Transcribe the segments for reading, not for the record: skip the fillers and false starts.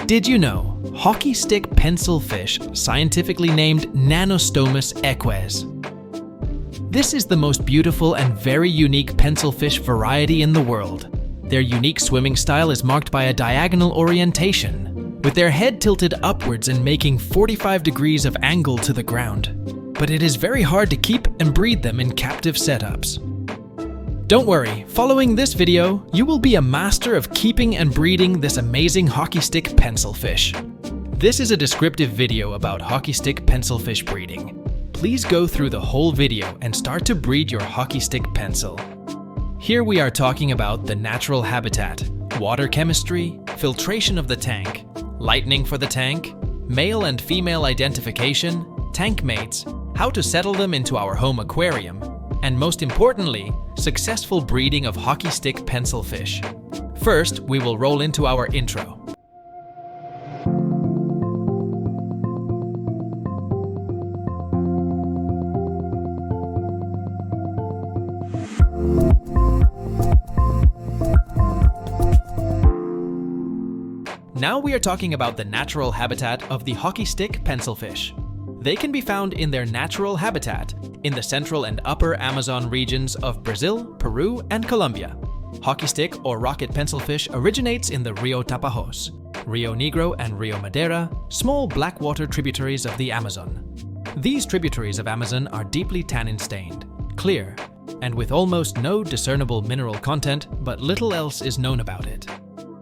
Did you know hockey stick pencilfish, scientifically named Nannostomus eques? This is the most beautiful and very unique pencilfish variety in the world. Their unique swimming style is marked by a diagonal orientation, with their head tilted upwards and making 45 degrees of angle to the ground. But it is very hard to keep and breed them in captive setups. Don't worry, following this video, you will be a master of keeping and breeding this amazing hockey stick pencilfish. This is a descriptive video about hockey stick pencilfish breeding. Please go through the whole video and start to breed your hockey stick pencil. Here we are talking about the natural habitat, water chemistry, filtration of the tank, lighting for the tank, male and female identification, Tankmates, how to settle them into our home aquarium, and most importantly, successful breeding of hockey stick pencilfish. First, we will roll into our intro. Now we are talking about the natural habitat of the hockey stick pencilfish. They can be found in their natural habitat in the central and upper Amazon regions of Brazil, Peru, and Colombia. Hockey stick or rocket pencilfish originates in the Rio Tapajós, Rio Negro, and Rio Madeira, small blackwater tributaries of the Amazon. These tributaries of Amazon are deeply tannin-stained, clear, and with almost no discernible mineral content, but little else is known about it.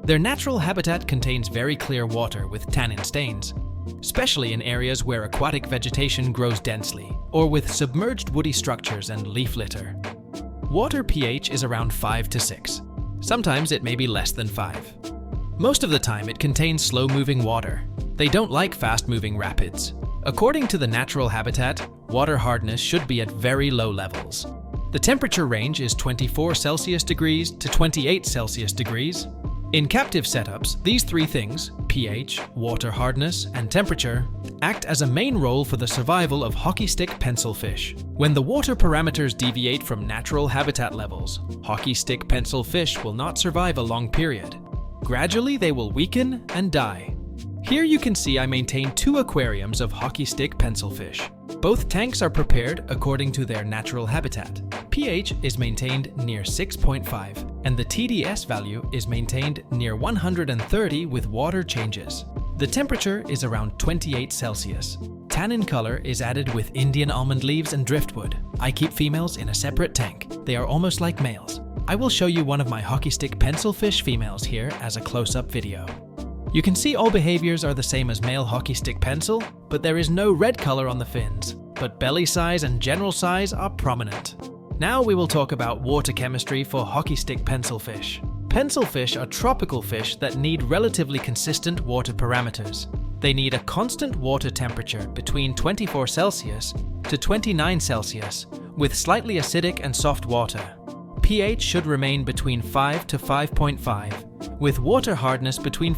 Their natural habitat contains very clear water with tannin stains, especially in areas where aquatic vegetation grows densely, or with submerged woody structures and leaf litter. Water pH is around 5 to 6. Sometimes it may be less than 5. Most of the time it contains slow-moving water. They don't like fast-moving rapids. According to the natural habitat, water hardness should be at very low levels. The temperature range is 24 Celsius degrees to 28 Celsius degrees. In captive setups, these three things, pH, water hardness, and temperature, act as a main role for the survival of hockey stick pencilfish. When the water parameters deviate from natural habitat levels, hockey stick pencilfish will not survive a long period. Gradually, they will weaken and die. Here you can see I maintain 2 aquariums of hockey stick pencilfish. Both tanks are prepared according to their natural habitat. pH is maintained near 6.5, and the TDS value is maintained near 130 with water changes. The temperature is around 28 Celsius. Tannin color is added with Indian almond leaves and driftwood. I keep females in a separate tank. They are almost like males. I will show you one of my hockey stick pencilfish females here as a close-up video. You can see all behaviors are the same as male hockey stick pencil, but there is no red color on the fins, but belly size and general size are prominent. Now we will talk about water chemistry for hockey stick pencilfish. Pencilfish are tropical fish that need relatively consistent water parameters. They need a constant water temperature between 24 Celsius to 29 Celsius, with slightly acidic and soft water. pH should remain between 5 to 5.5, with water hardness between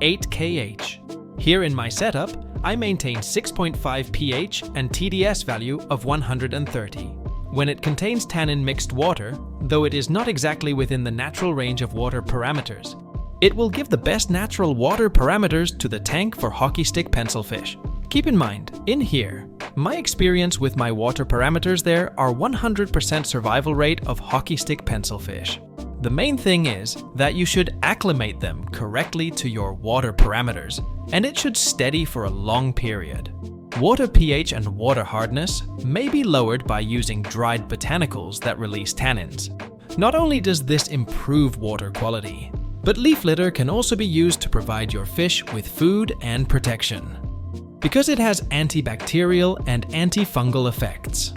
8 kH. Here in my setup, I maintain 6.5 pH and TDS value of 130. When it contains tannin mixed water, though it is not exactly within the natural range of water parameters, it will give the best natural water parameters to the tank for hockey stick pencilfish. Keep in mind, in here, my experience with my water parameters there are 100% survival rate of hockey stick pencilfish. The main thing is that you should acclimate them correctly to your water parameters, and it should steady for a long period. Water pH and water hardness may be lowered by using dried botanicals that release tannins. Not only does this improve water quality, but leaf litter can also be used to provide your fish with food and protection, because it has antibacterial and antifungal effects.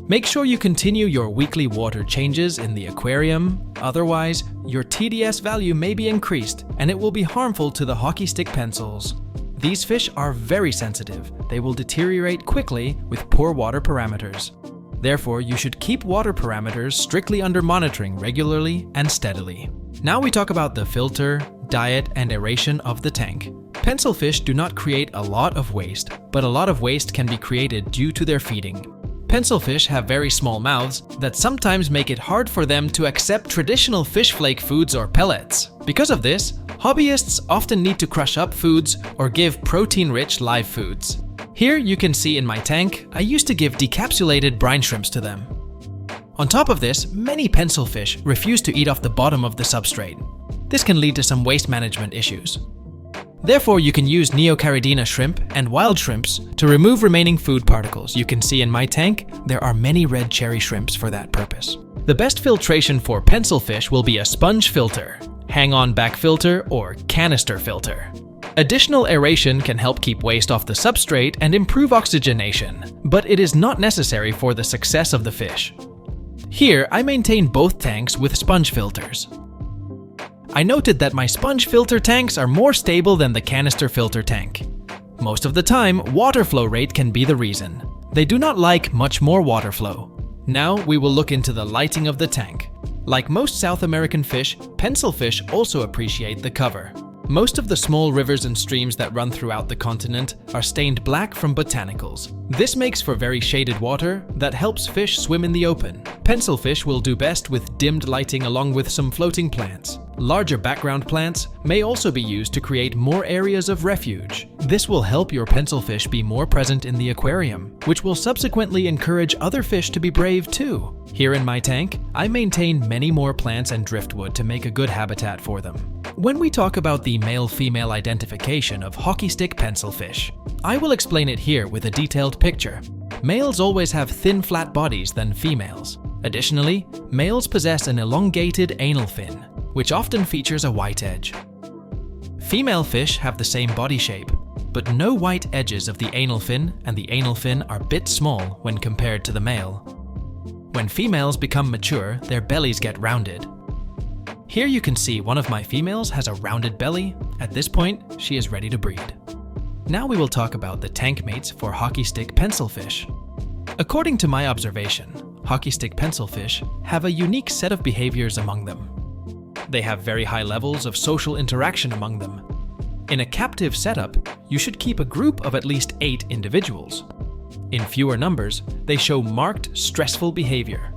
Make sure you continue your weekly water changes in the aquarium, otherwise your TDS value may be increased and it will be harmful to the hockey stick pencils. These fish are very sensitive. They will deteriorate quickly with poor water parameters. Therefore, you should keep water parameters strictly under monitoring regularly and steadily. Now we talk about the filter, diet, and aeration of the tank. Pencilfish do not create a lot of waste, but a lot of waste can be created due to their feeding. Pencilfish have very small mouths that sometimes make it hard for them to accept traditional fish flake foods or pellets. Because of this, Hobbyists often need to crush up foods or give protein-rich live foods. Here you can see in my tank, I used to give decapsulated brine shrimps to them. On top of this, many pencilfish refuse to eat off the bottom of the substrate. This can lead to some waste management issues. Therefore, you can use Neocaridina shrimp and wild shrimps to remove remaining food particles. You can see in my tank, there are many red cherry shrimps for that purpose. The best filtration for pencilfish will be a sponge filter, hang-on back filter, or canister filter. Additional aeration can help keep waste off the substrate and improve oxygenation, but it is not necessary for the success of the fish. Here, I maintain both tanks with sponge filters. I noted that my sponge filter tanks are more stable than the canister filter tank. Most of the time, water flow rate can be the reason. They do not like much more water flow. Now we will look into the lighting of the tank. Like most South American fish, pencilfish also appreciate the cover. Most of the small rivers and streams that run throughout the continent are stained black from botanicals. This makes for very shaded water that helps fish swim in the open. Pencilfish will do best with dimmed lighting along with some floating plants. Larger background plants may also be used to create more areas of refuge. This will help your pencilfish be more present in the aquarium, which will subsequently encourage other fish to be brave too. Here in my tank, I maintain many more plants and driftwood to make a good habitat for them. When we talk about the male-female identification of hockey stick pencilfish, I will explain it here with a detailed picture. Males always have thin, flat bodies than females. Additionally, males possess an elongated anal fin, which often features a white edge. Female fish have the same body shape, but no white edges of the anal fin, and the anal fin are a bit small when compared to the male. When females become mature, their bellies get rounded. Here you can see one of my females has a rounded belly. At this point, she is ready to breed. Now we will talk about the tank mates for hockey stick pencilfish. According to my observation, hockey stick pencilfish have a unique set of behaviors among them. They have very high levels of social interaction among them. In a captive setup, you should keep a group of at least 8 individuals. In fewer numbers, they show marked, stressful behavior.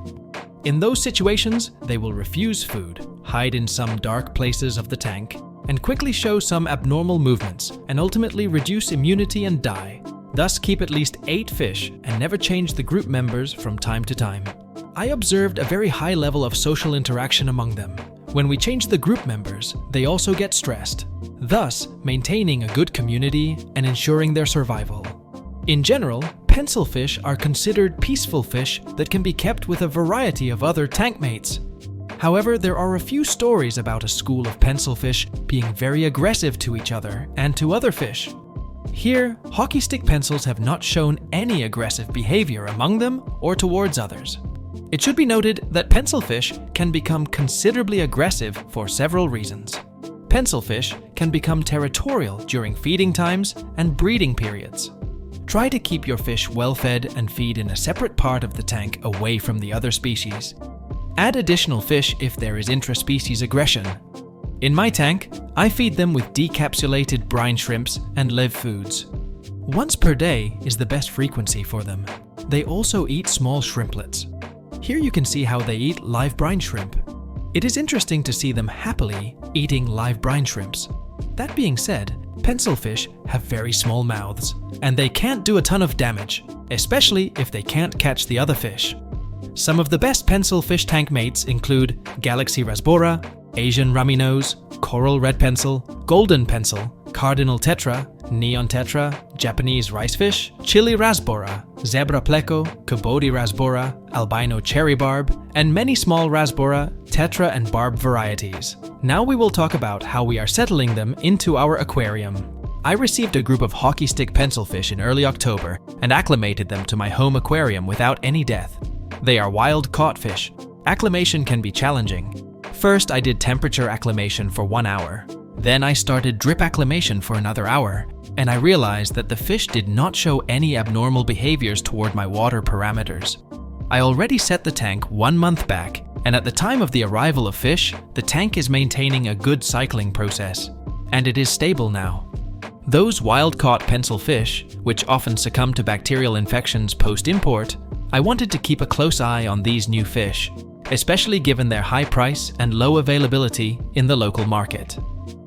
In those situations, they will refuse food, hide in some dark places of the tank, and quickly show some abnormal movements, and ultimately reduce immunity and die. Thus keep at least 8 fish and never change the group members from time to time. I observed a very high level of social interaction among them. When we change the group members, they also get stressed, thus maintaining a good community and ensuring their survival. In general, pencilfish are considered peaceful fish that can be kept with a variety of other tank mates. However, there are a few stories about a school of pencilfish being very aggressive to each other and to other fish. Here, hockey stick pencils have not shown any aggressive behavior among them or towards others. It should be noted that pencilfish can become considerably aggressive for several reasons. Pencilfish can become territorial during feeding times and breeding periods. Try to keep your fish well fed and feed in a separate part of the tank away from the other species. Add additional fish if there is intra-species aggression. In my tank, I feed them with decapsulated brine shrimps and live foods. Once per day is the best frequency for them. They also eat small shrimplets. Here you can see how they eat live brine shrimp. It is interesting to see them happily eating live brine shrimps. That being said, pencilfish have very small mouths, and they can't do a ton of damage, especially if they can't catch the other fish. Some of the best pencilfish tank mates include Galaxy rasbora, Asian rummy nose, coral red pencil, golden pencil, cardinal tetra, neon tetra, Japanese ricefish, chili rasbora, zebra pleco, Kobodi rasbora, albino cherry barb, and many small rasbora, tetra and barb varieties. Now we will talk about how we are settling them into our aquarium. I received a group of hockey stick pencilfish in early October and acclimated them to my home aquarium without any death. They are wild caught fish. Acclimation can be challenging. First, I did temperature acclimation for 1 hour. Then I started drip acclimation for another hour, and I realized that the fish did not show any abnormal behaviors toward my water parameters. I already set the tank 1 month back, and at the time of the arrival of fish, the tank is maintaining a good cycling process, and it is stable now. Those wild-caught pencilfish, which often succumb to bacterial infections post-import, I wanted to keep a close eye on these new fish, especially given their high price and low availability in the local market.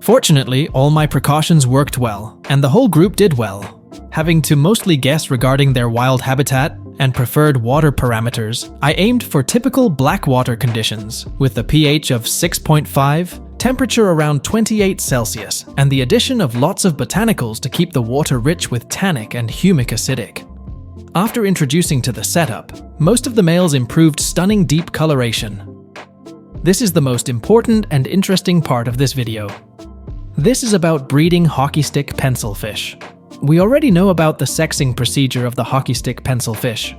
Fortunately, all my precautions worked well, and the whole group did well. Having to mostly guess regarding their wild habitat and preferred water parameters, I aimed for typical black water conditions, with a pH of 6.5, temperature around 28 Celsius, and the addition of lots of botanicals to keep the water rich with tannic and humic acidic. After introducing to the setup, most of the males improved stunning deep coloration. This is the most important and interesting part of this video. This is about breeding hockey stick pencilfish. We already know about the sexing procedure of the hockey stick pencilfish.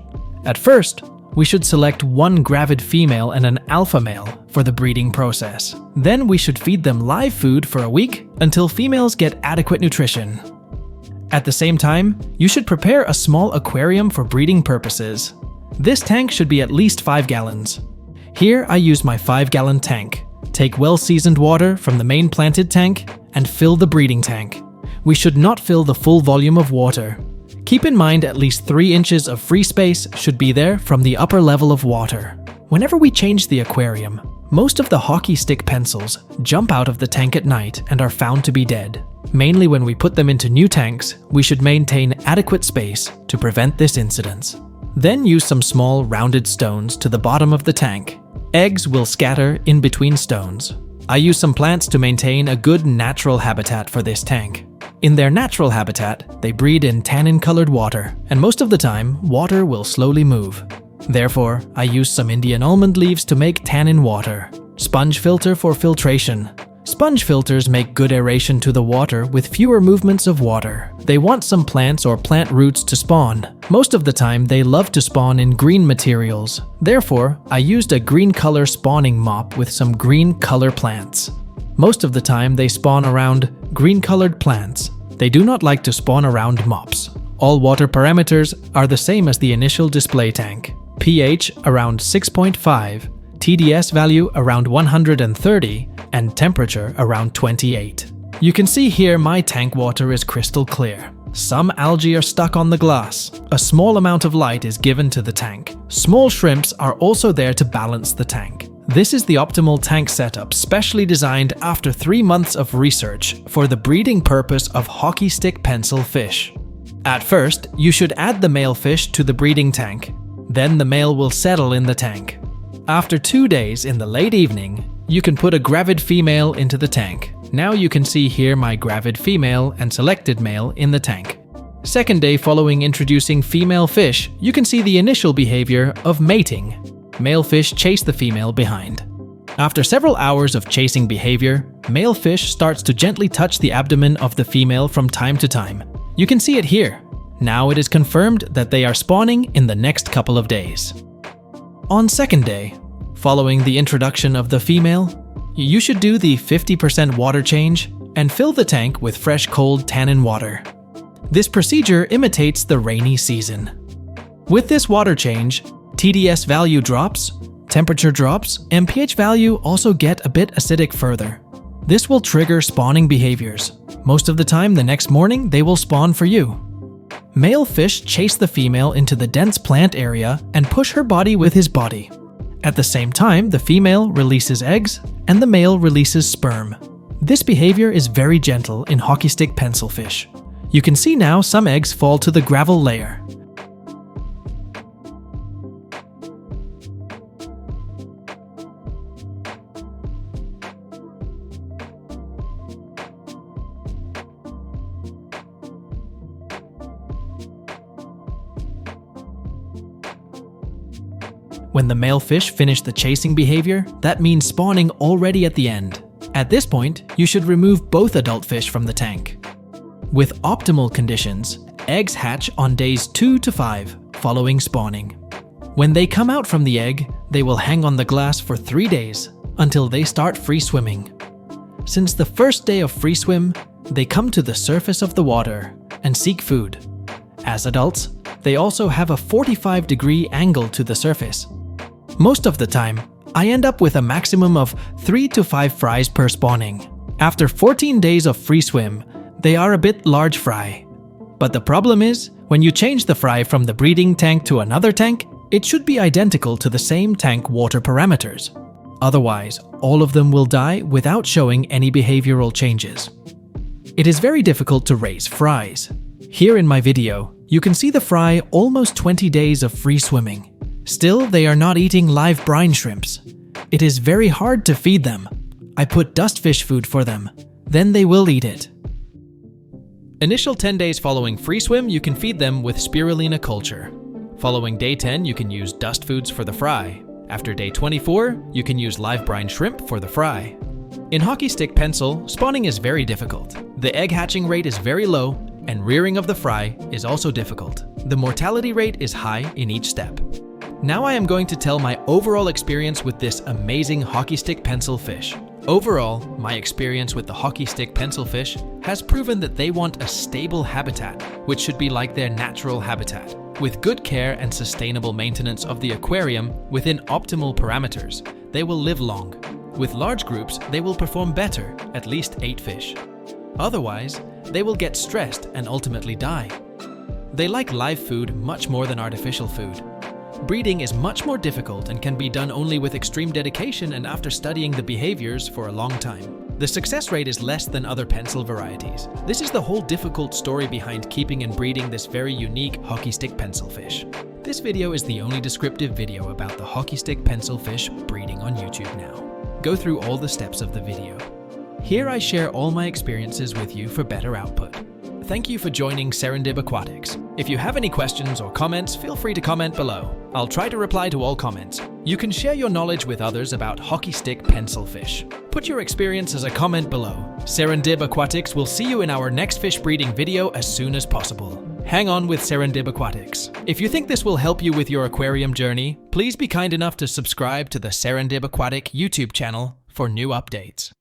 At first, we should select one gravid female and an alpha male for the breeding process. Then we should feed them live food for a week until females get adequate nutrition. At the same time, you should prepare a small aquarium for breeding purposes. This tank should be at least 5 gallons. Here I use my 5-gallon tank. Take well-seasoned water from the main planted tank and fill the breeding tank. We should not fill the full volume of water. Keep in mind at least 3 inches of free space should be there from the upper level of water. Whenever we change the aquarium, most of the hockey stick pencils jump out of the tank at night and are found to be dead. Mainly when we put them into new tanks, we should maintain adequate space to prevent this incident. Then use some small rounded stones to the bottom of the tank. Eggs will scatter in between stones. I use some plants to maintain a good natural habitat for this tank. In their natural habitat, they breed in tannin-colored water, and most of the time, water will slowly move. Therefore, I use some Indian almond leaves to make tannin water. Sponge filter for filtration. Sponge filters make good aeration to the water with fewer movements of water. They want some plants or plant roots to spawn. Most of the time, they love to spawn in green materials. Therefore, I used a green color spawning mop with some green color plants. Most of the time, they spawn around green colored plants. They do not like to spawn around mops. All water parameters are the same as the initial display tank. pH around 6.5, TDS value around 130, and temperature around 28. You can see here my tank water is crystal clear. Some algae are stuck on the glass. A small amount of light is given to the tank. Small shrimps are also there to balance the tank. This is the optimal tank setup, specially designed after 3 months of research for the breeding purpose of hockey stick pencil fish. At first, you should add the male fish to the breeding tank. Then the male will settle in the tank. After 2 days in the late evening, you can put a gravid female into the tank. Now you can see here my gravid female and selected male in the tank. Second day following introducing female fish, you can see the initial behavior of mating. Male fish chase the female behind. After several hours of chasing behavior, male fish starts to gently touch the abdomen of the female from time to time. You can see it here. Now it is confirmed that they are spawning in the next couple of days. On second day, following the introduction of the female, you should do the 50% water change and fill the tank with fresh cold tannin water. This procedure imitates the rainy season. With this water change, TDS value drops, temperature drops, and pH value also get a bit acidic further. This will trigger spawning behaviors. Most of the time the next morning they will spawn for you. Male fish chase the female into the dense plant area and push her body with his body. At the same time, the female releases eggs and the male releases sperm. This behavior is very gentle in hockey stick pencilfish. You can see now some eggs fall to the gravel layer. When the male fish finish the chasing behavior, that means spawning already at the end. At this point, you should remove both adult fish from the tank. With optimal conditions, eggs hatch on days 2 to 5 following spawning. When they come out from the egg, they will hang on the glass for 3 days until they start free swimming. Since the first day of free swim, they come to the surface of the water and seek food. As adults, they also have a 45-degree angle to the surface. Most of the time, I end up with a maximum of 3 to 5 fries per spawning. After 14 days of free swim, they are a bit large fry. But the problem is, when you change the fry from the breeding tank to another tank, it should be identical to the same tank water parameters. Otherwise, all of them will die without showing any behavioral changes. It is very difficult to raise fries. Here in my video, you can see the fry almost 20 days of free swimming. Still, they are not eating live brine shrimps. It is very hard to feed them. I put dustfish food for them, then they will eat it. Initial 10 days following free swim, you can feed them with spirulina culture. Following day 10, you can use dust foods for the fry. After day 24, you can use live brine shrimp for the fry. In hockey stick pencil, spawning is very difficult. The egg hatching rate is very low, and rearing of the fry is also difficult. The mortality rate is high in each step. Now I am going to tell my overall experience with this amazing hockey stick pencil fish. Overall, my experience with the hockey stick pencil fish has proven that they want a stable habitat, which should be like their natural habitat, with good care and sustainable maintenance of the aquarium within optimal parameters. They will live long. With large groups, they will perform better, at least 8 fish. Otherwise, they will get stressed and ultimately die. They like live food much more than artificial food. Breeding is much more difficult and can be done only with extreme dedication and after studying the behaviors for a long time. The success rate is less than other pencil varieties. This is the whole difficult story behind keeping and breeding this very unique hockey stick pencil fish. This video is the only descriptive video about the hockey stick pencil fish breeding on YouTube now. Go through all the steps of the video. Here I share all my experiences with you for better output. Thank you for joining Serendib Aquatics. If you have any questions or comments, feel free to comment below. I'll try to reply to all comments. You can share your knowledge with others about hockey stick pencil fish. Put your experience as a comment below. Serendib Aquatics will see you in our next fish breeding video as soon as possible. Hang on with Serendib Aquatics. If you think this will help you with your aquarium journey, please be kind enough to subscribe to the Serendib Aquatic YouTube channel for new updates.